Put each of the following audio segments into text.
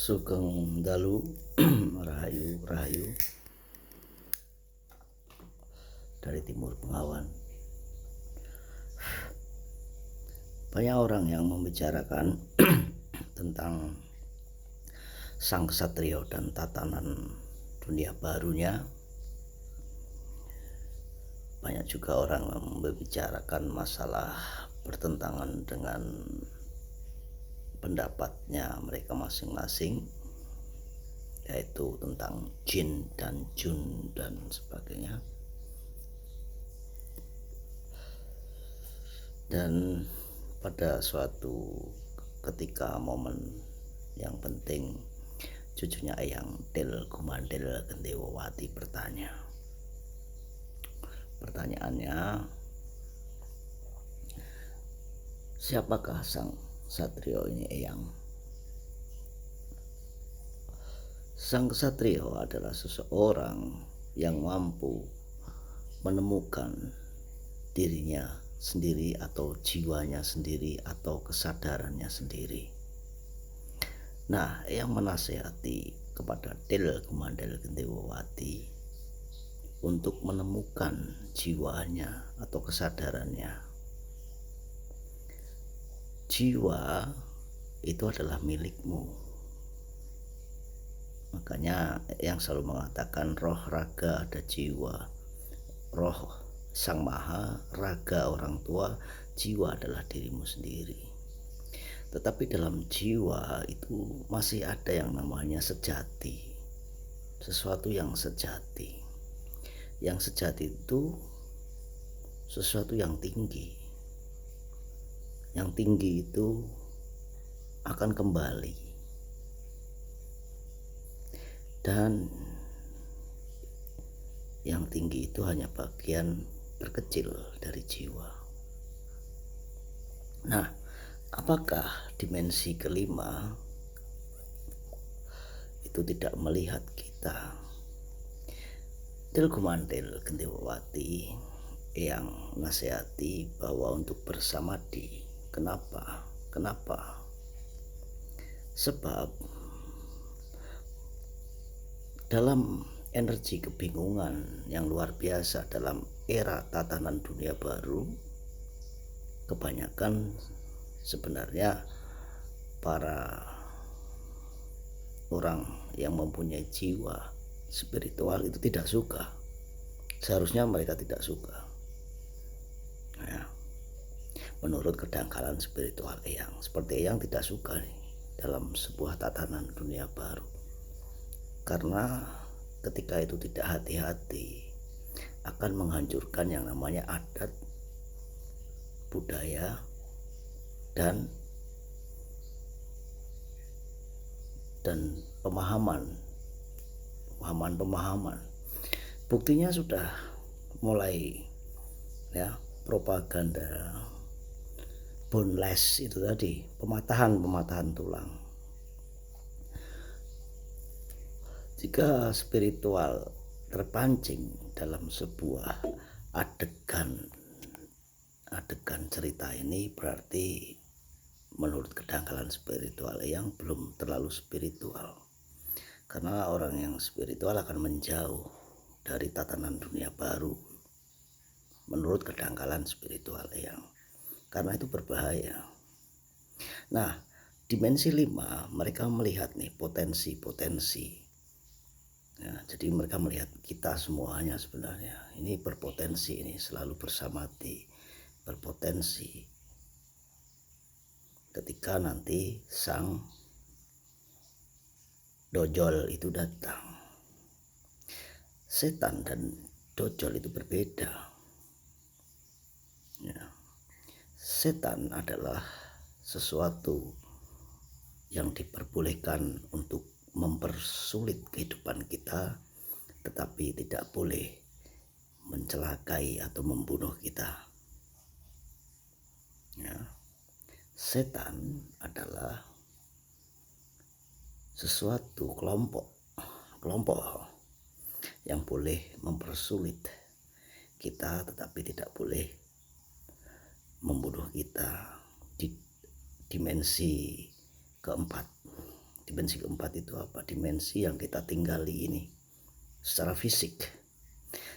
Sugeng Dalu Rahayu Rahayu dari Timur Bengawan. Banyak orang yang membicarakan tentang sang ksatrio dan tatanan dunia barunya. Banyak juga orang yang membicarakan masalah bertentangan dengan pendapatnya mereka masing-masing, yaitu tentang jin dan jun dan sebagainya. Dan pada suatu ketika momen yang penting, cucunya Eyang Til Gumandhel Gendewawati bertanya. Pertanyaannya, siapakah sang ksatrio ini, Eyang? Sang ksatrio adalah seseorang yang mampu menemukan dirinya sendiri atau jiwanya sendiri atau kesadarannya sendiri. Nah, yang menasihati kepada Til Gumandhel Gendewawati untuk menemukan jiwanya atau kesadarannya. Jiwa itu adalah milikmu. Makanya yang selalu mengatakan roh, raga, ada jiwa. Roh Sang Maha, raga orang tua, jiwa adalah dirimu sendiri. Tetapi dalam jiwa itu masih ada yang namanya sejati. Sesuatu yang sejati. Yang sejati itu sesuatu yang tinggi. Yang tinggi itu akan kembali. Dan yang tinggi itu hanya bagian terkecil dari jiwa. Nah, apakah dimensi kelima itu tidak melihat kita? Til Gumandhel Gendewawati yang nasihati bahwa untuk bersamadhi. Kenapa? Sebab dalam energi kebingungan yang luar biasa dalam era tatanan dunia baru, kebanyakan sebenarnya para orang yang mempunyai jiwa spiritual itu tidak suka. Seharusnya mereka tidak suka. Ya, menurut kedangkalan spiritual Eyang, seperti Eyang tidak suka nih dalam sebuah tatanan dunia baru, karena ketika itu tidak hati-hati akan menghancurkan yang namanya adat, budaya, dan pemahaman. Buktinya sudah mulai ya, propaganda boneless itu tadi, pematahan tulang. Jika spiritual terpancing dalam sebuah adegan cerita ini, berarti menurut kedangkalan spiritual yang belum terlalu spiritual. Karena orang yang spiritual akan menjauh dari tatanan dunia baru menurut kedangkalan spiritual yang, karena itu berbahaya. Nah, dimensi 5 mereka melihat nih potensi. Ya, jadi mereka melihat kita semuanya sebenarnya ini berpotensi, ini selalu bersamadi, berpotensi ketika nanti sang dojol itu datang. Setan dan dojol itu berbeda. Ya. Setan adalah sesuatu yang diperbolehkan untuk mempersulit kehidupan kita, tetapi tidak boleh mencelakai atau membunuh kita. Ya. Setan adalah sesuatu kelompok yang boleh mempersulit kita, tetapi tidak boleh membunuh kita. Di dimensi keempat, Dimensi keempat itu apa? Dimensi yang kita tinggali ini secara fisik.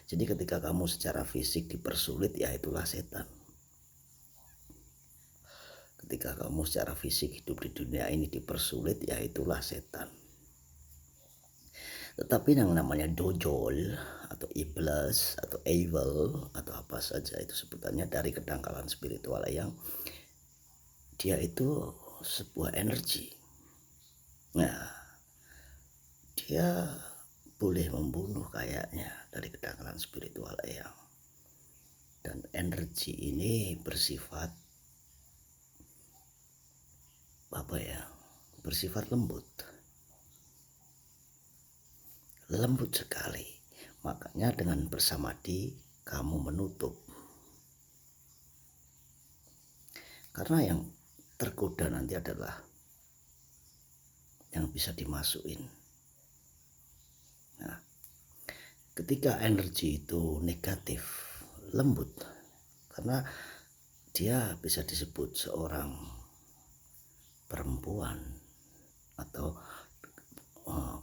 Jadi ketika kamu secara fisik dipersulit, ya itulah setan. Ketika kamu secara fisik hidup di dunia ini dipersulit, ya itulah setan. Tetapi yang namanya dojol atau iblis atau evil atau apa saja itu sebutannya dari kedangkalan spiritual yang dia itu sebuah energi. Nah, dia boleh membunuh kayaknya dari kedangkalan spiritual yang, dan energi ini bersifat apa ya? Bersifat lembut sekali. Makanya dengan bersamadi kamu menutup, karena yang tergoda nanti adalah yang bisa dimasukin. Nah, ketika energi itu negatif, lembut, karena dia bisa disebut seorang perempuan atau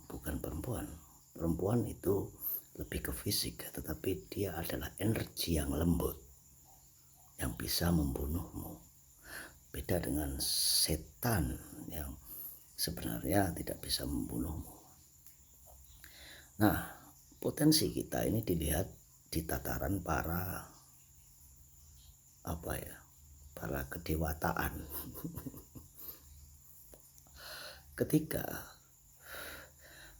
bukan perempuan itu lebih ke fisik, tetapi dia adalah energi yang lembut yang bisa membunuhmu. Beda dengan setan yang sebenarnya tidak bisa membunuhmu. Nah, potensi kita ini dilihat di tataran para kedewataan. Ketika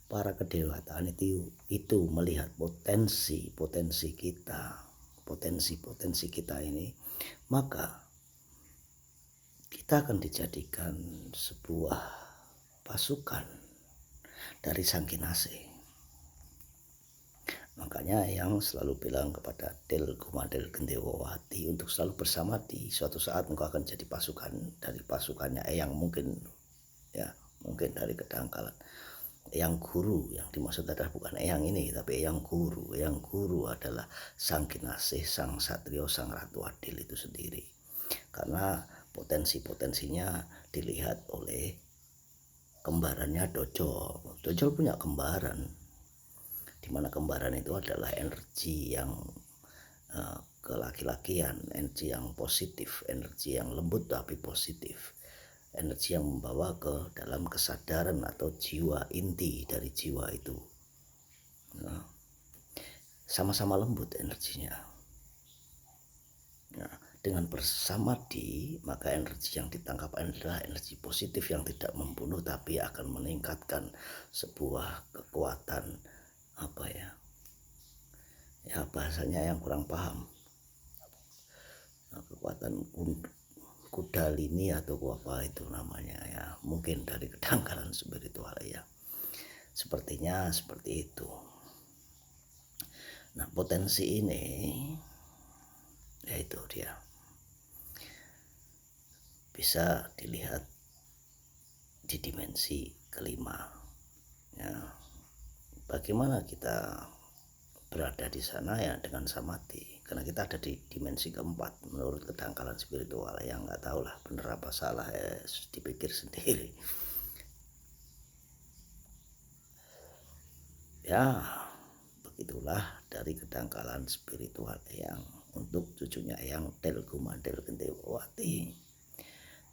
para kedewataan itu melihat potensi kita ini, maka kita akan dijadikan sebuah pasukan dari Sang Kinase. Makanya yang selalu bilang kepada Del Gumandel Gendewawati untuk selalu bersama, di suatu saat engkau akan jadi pasukan dari pasukannya Eyang, mungkin dari kedangkalan. Eyang Guru yang dimaksud adalah bukan Eyang ini, tapi Eyang Guru. Eyang Guru adalah Sang Kinase, Sang Satrio, Sang Ratu Adil itu sendiri. Karena potensinya dilihat oleh kembarannya Dojol. Dojol punya kembaran, dimana kembaran itu adalah energi yang kelaki-lakian, energi yang positif, energi yang lembut tapi positif, energi yang membawa ke dalam kesadaran atau jiwa inti dari jiwa itu. Nah, sama-sama lembut energinya. Nah, dengan bersamadi, maka energi yang ditangkap adalah energi positif yang tidak membunuh, tapi akan meningkatkan sebuah kekuatan bahasanya yang kurang paham, kekuatan kundalini atau apa itu namanya ya, mungkin dari kedangkalan spiritual ya, sepertinya seperti itu. Nah, potensi ini yaitu dia bisa dilihat di dimensi kelima ya. Bagaimana kita berada di sana ya dengan samadhi, karena kita ada di dimensi keempat menurut kedangkalan spiritual yang nggak tahu lah bener apa salah, dipikir sendiri ya. Begitulah dari kedangkalan spiritual yang untuk cucunya yang Del Gumandel Gendewawati.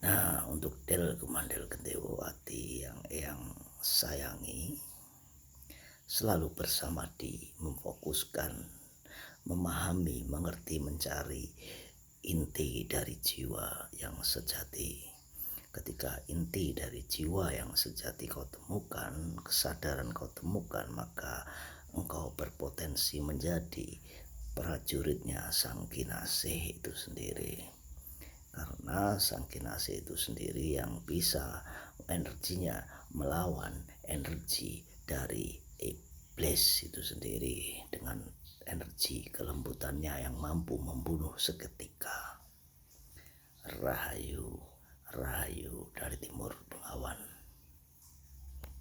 Nah, untuk Del Gumandel Gendewawati yang sayangi, selalu bersamadi, memfokuskan, memahami, mengerti, mencari inti dari jiwa yang sejati. Ketika inti dari jiwa yang sejati kau temukan, kesadaran kau temukan, maka engkau berpotensi menjadi prajuritnya Sang Kinase itu sendiri. Karena Sang Kinase itu sendiri yang bisa energinya melawan energi dari iblis itu sendiri dengan energi kelembutannya yang mampu membunuh seketika. Rahayu, rahayu dari Timur Bengawan.